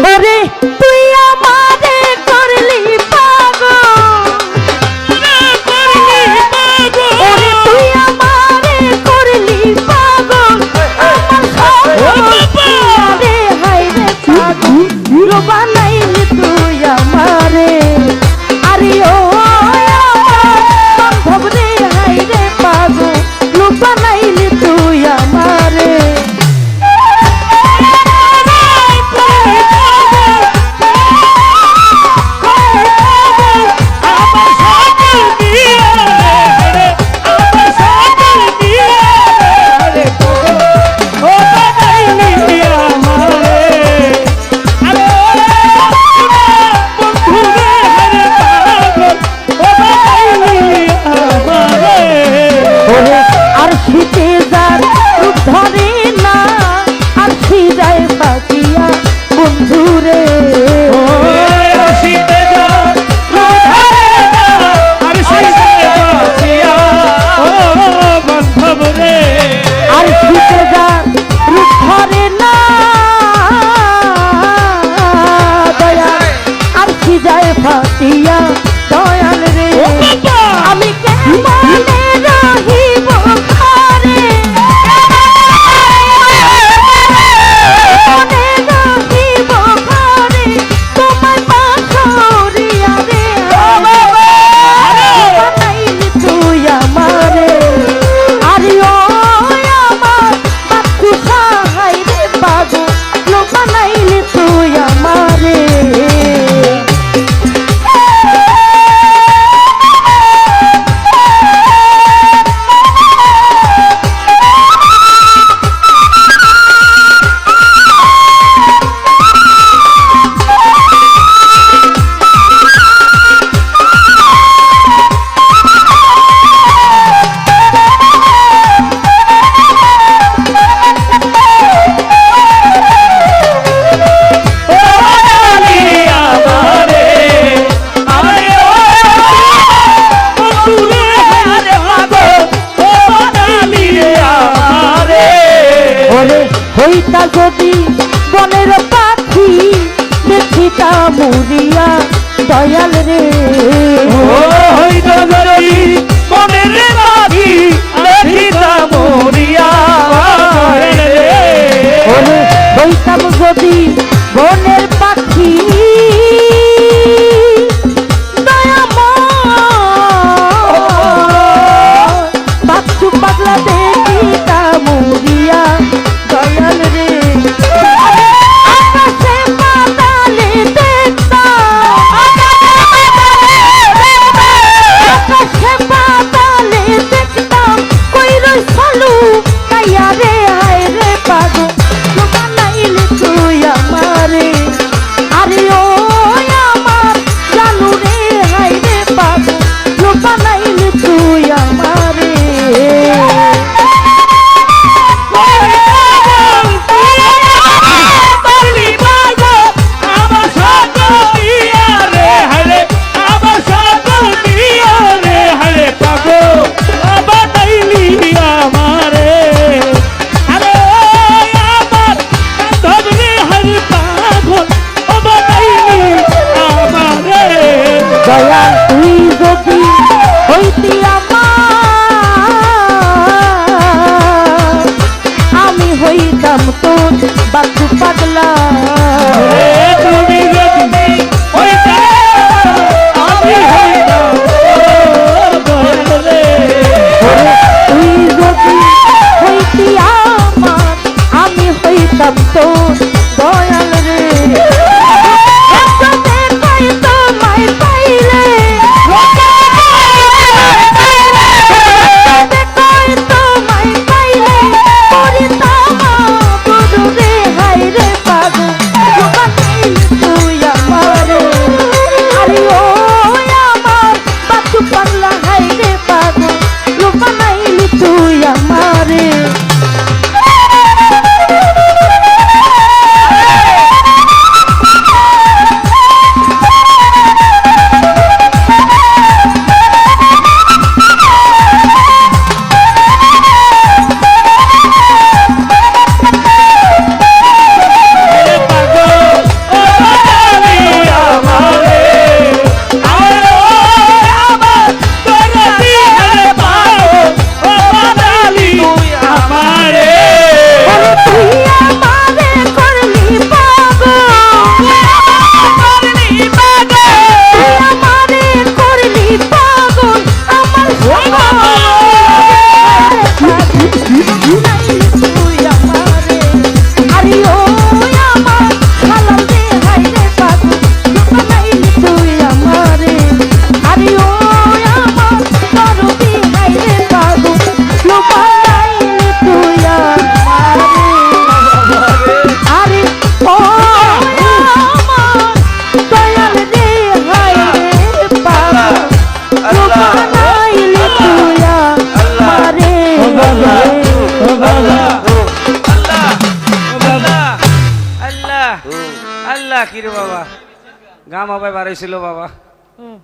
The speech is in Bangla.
ওরে তুই আমারে করলি পাগল, ওরে তুই আমারে করলি পাগল, আরে হাই রে পাগল হিরো বানাইলি তুই আমারে, আরে ও বান্ধব রে হাই রে পাগল লোক বানাইলি তুই আমারে। ফাটিয়া দয়াল রে আমি কেমনে রহিব ঘরে, কেমনে রহিব ঘরে তোমায় পাথরিয়া রে, বানাইলি তুই আমারে, আরে ও আমার বাচ্চু সাহাই রে পাগল লোক বানাইলি তুই আমারে। হইতা যদি বনের পাখি দেখিতা মুরিয়া দয়াল রে, হইতা যদি বনের পাখি দেখিতা মুরিয়া, হইতাম যদি বনের পাখি বাচ্চু পাগলা দেখিতা মুরিয়া দয়াল রে, আকাশে পাতালে দেখতাম, আকাশে পাতালে দেখতাম কই রই সালু কাইয়া রে হায় রে পাগল বানাইলি তুই আমারে, আরে ও আল্লাহ কি রে বাবা গাম হবে বাড়াইছিল বাবা হুম